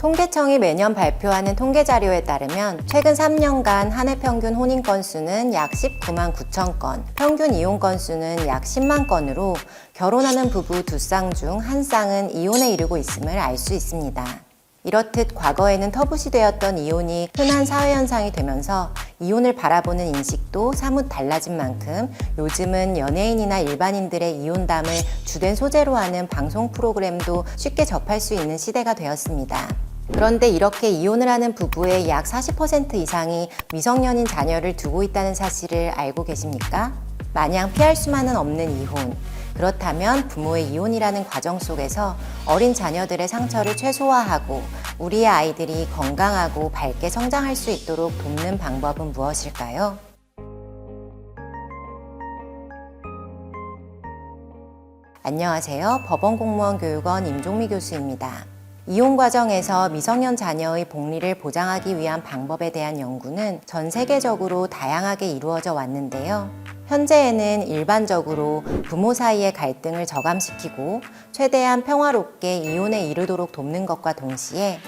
통계청이 매년 발표하는 통계자료에 따르면 최근 3년간 한 해 평균 혼인 건수는 약 19만 9천 건, 평균 이혼 건수는 약 10만 건으로 결혼하는 부부 2쌍 중 1쌍은 이혼에 이르고 있음을 알 수 있습니다. 이렇듯 과거에는 터부시되었던 이혼이 흔한 사회현상이 되면서 이혼을 바라보는 인식도 사뭇 달라진 만큼 요즘은 연예인이나 일반인들의 이혼담을 주된 소재로 하는 방송 프로그램도 쉽게 접할 수 있는 시대가 되었습니다. 그런데 이렇게 이혼을 하는 부부의 약 40% 이상이 미성년인 자녀를 두고 있다는 사실을 알고 계십니까? 마냥 피할 수만은 없는 이혼. 그렇다면 부모의 이혼이라는 과정 속에서 어린 자녀들의 상처를 최소화하고 우리의 아이들이 건강하고 밝게 성장할 수 있도록 돕는 방법은 무엇일까요? 안녕하세요. 법원공무원교육원 임종미 교수입니다. 이혼 과정에서 미성년 자녀의 복리를 보장하기 위한 방법에 대한 연구는 전 세계적으로 다양하게 이루어져 왔는데요. 현재에는 일반적으로 부모 사이의 갈등을 저감시키고 최대한 평화롭게 이혼에 이르도록 돕는 것과 동시에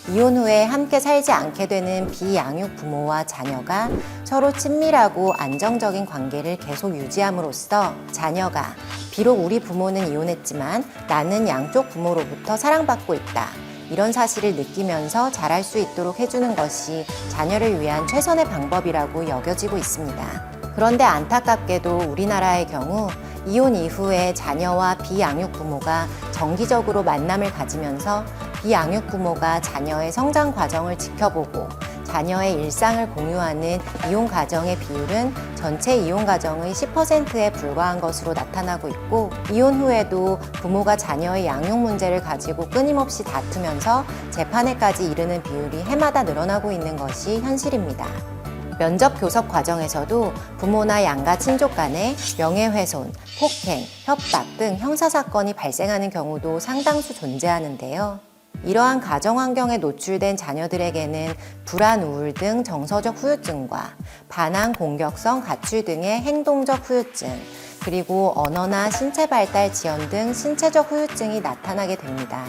이혼 후에 함께 살지 않게 되는 비양육 부모와 자녀가 서로 친밀하고 안정적인 관계를 계속 유지함으로써 자녀가 비록 우리 부모는 이혼했지만 나는 양쪽 부모로부터 사랑받고 있다. 이런 사실을 느끼면서 자랄 수 있도록 해주는 것이 자녀를 위한 최선의 방법이라고 여겨지고 있습니다. 그런데 안타깝게도 우리나라의 경우 이혼 이후에 자녀와 비양육 부모가 정기적으로 만남을 가지면서 비양육 부모가 자녀의 성장 과정을 지켜보고 자녀의 일상을 공유하는 이혼 가정의 비율은 전체 이혼 가정의 10%에 불과한 것으로 나타나고 있고, 이혼 후에도 부모가 자녀의 양육 문제를 가지고 끊임없이 다투면서 재판에까지 이르는 비율이 해마다 늘어나고 있는 것이 현실입니다. 면접 교섭 과정에서도 부모나 양가 친족 간에 명예훼손, 폭행, 협박 등 형사사건이 발생하는 경우도 상당수 존재하는데요. 이러한 가정 환경에 노출된 자녀들에게는 불안, 우울 등 정서적 후유증과 반항, 공격성, 가출 등의 행동적 후유증, 그리고 언어나 신체 발달 지연 등 신체적 후유증이 나타나게 됩니다.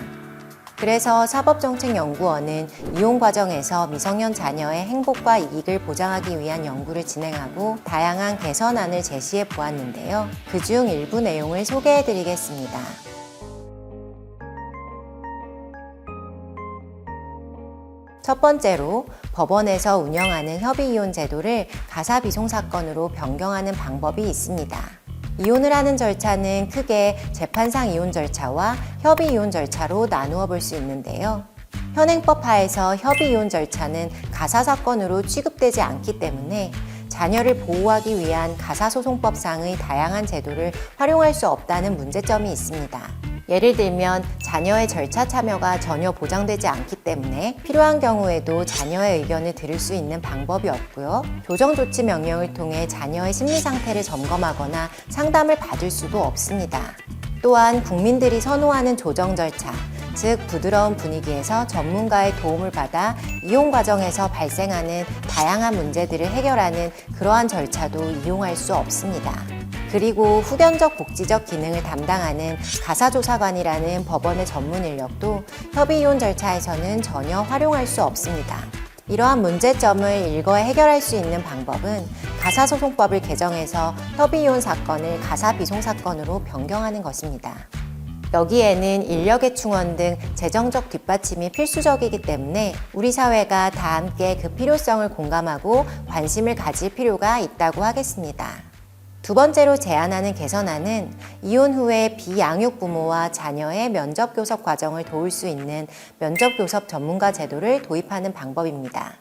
그래서 사법정책연구원은 이혼 과정에서 미성년 자녀의 행복과 이익을 보장하기 위한 연구를 진행하고 다양한 개선안을 제시해 보았는데요. 그중 일부 내용을 소개해 드리겠습니다. 첫 번째로 법원에서 운영하는 협의이혼 제도를 가사비송 사건으로 변경하는 방법이 있습니다. 이혼을 하는 절차는 크게 재판상 이혼 절차와 협의이혼 절차로 나누어 볼 수 있는데요. 현행법 하에서 협의이혼 절차는 가사사건으로 취급되지 않기 때문에 자녀를 보호하기 위한 가사소송법상의 다양한 제도를 활용할 수 없다는 문제점이 있습니다. 예를 들면 자녀의 절차 참여가 전혀 보장되지 않기 때문에 필요한 경우에도 자녀의 의견을 들을 수 있는 방법이 없고요. 조정조치 명령을 통해 자녀의 심리 상태를 점검하거나 상담을 받을 수도 없습니다. 또한 국민들이 선호하는 조정 절차, 즉 부드러운 분위기에서 전문가의 도움을 받아 이혼 과정에서 발생하는 다양한 문제들을 해결하는 그러한 절차도 이용할 수 없습니다. 그리고 후견적 복지적 기능을 담당하는 가사조사관이라는 법원의 전문 인력도 협의이혼 절차에서는 전혀 활용할 수 없습니다. 이러한 문제점을 일거에 해결할 수 있는 방법은 가사소송법을 개정해서 협의이혼 사건을 가사비송 사건으로 변경하는 것입니다. 여기에는 인력의 충원 등 재정적 뒷받침이 필수적이기 때문에 우리 사회가 다 함께 그 필요성을 공감하고 관심을 가질 필요가 있다고 하겠습니다. 두 번째로 제안하는 개선안은 이혼 후에 비양육 부모와 자녀의 면접교섭 과정을 도울 수 있는 면접교섭 전문가 제도를 도입하는 방법입니다.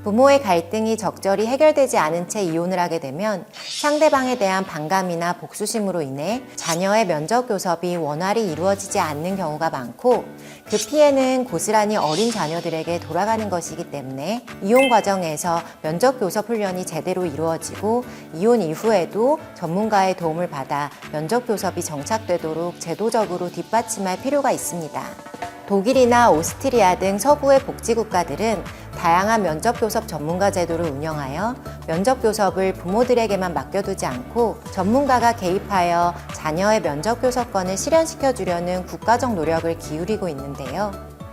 부모의 갈등이 적절히 해결되지 않은 채 이혼을 하게 되면 상대방에 대한 반감이나 복수심으로 인해 자녀의 면접 교섭이 원활히 이루어지지 않는 경우가 많고, 그 피해는 고스란히 어린 자녀들에게 돌아가는 것이기 때문에 이혼 과정에서 면접 교섭 훈련이 제대로 이루어지고 이혼 이후에도 전문가의 도움을 받아 면접 교섭이 정착되도록 제도적으로 뒷받침할 필요가 있습니다. 독일이나 오스트리아 등 서구의 복지국가들은 다양한 면접교섭 전문가 제도를 운영하여 면접교섭을 부모들에게만 맡겨두지 않고 전문가가 개입하여 자녀의 면접교섭권을 실현시켜 주려는 국가적 노력을 기울이고 있는데요.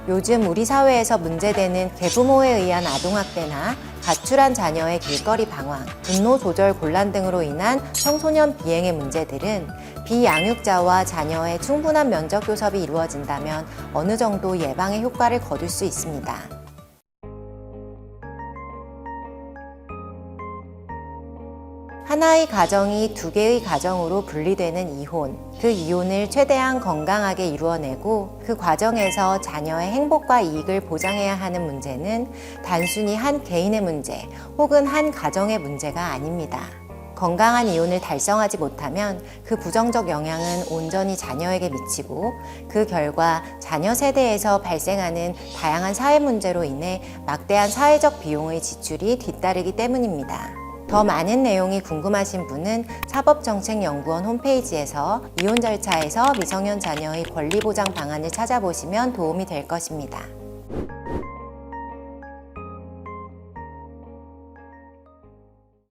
요즘 우리 사회에서 문제되는 계부모에 의한 아동학대나 가출한 자녀의 길거리 방황, 분노 조절 곤란 등으로 인한 청소년 비행의 문제들은 비양육자와 자녀의 충분한 면접 교섭이 이루어진다면 어느 정도 예방의 효과를 거둘 수 있습니다. 하나의 가정이 두 개의 가정으로 분리되는 이혼, 그 이혼을 최대한 건강하게 이루어내고 그 과정에서 자녀의 행복과 이익을 보장해야 하는 문제는 단순히 한 개인의 문제 혹은 한 가정의 문제가 아닙니다. 건강한 이혼을 달성하지 못하면 그 부정적 영향은 온전히 자녀에게 미치고 그 결과 자녀 세대에서 발생하는 다양한 사회 문제로 인해 막대한 사회적 비용의 지출이 뒤따르기 때문입니다. 더 많은 내용이 궁금하신 분은 사법정책연구원 홈페이지에서 이혼 절차에서 미성년 자녀의 권리 보장 방안을 찾아보시면 도움이 될 것입니다.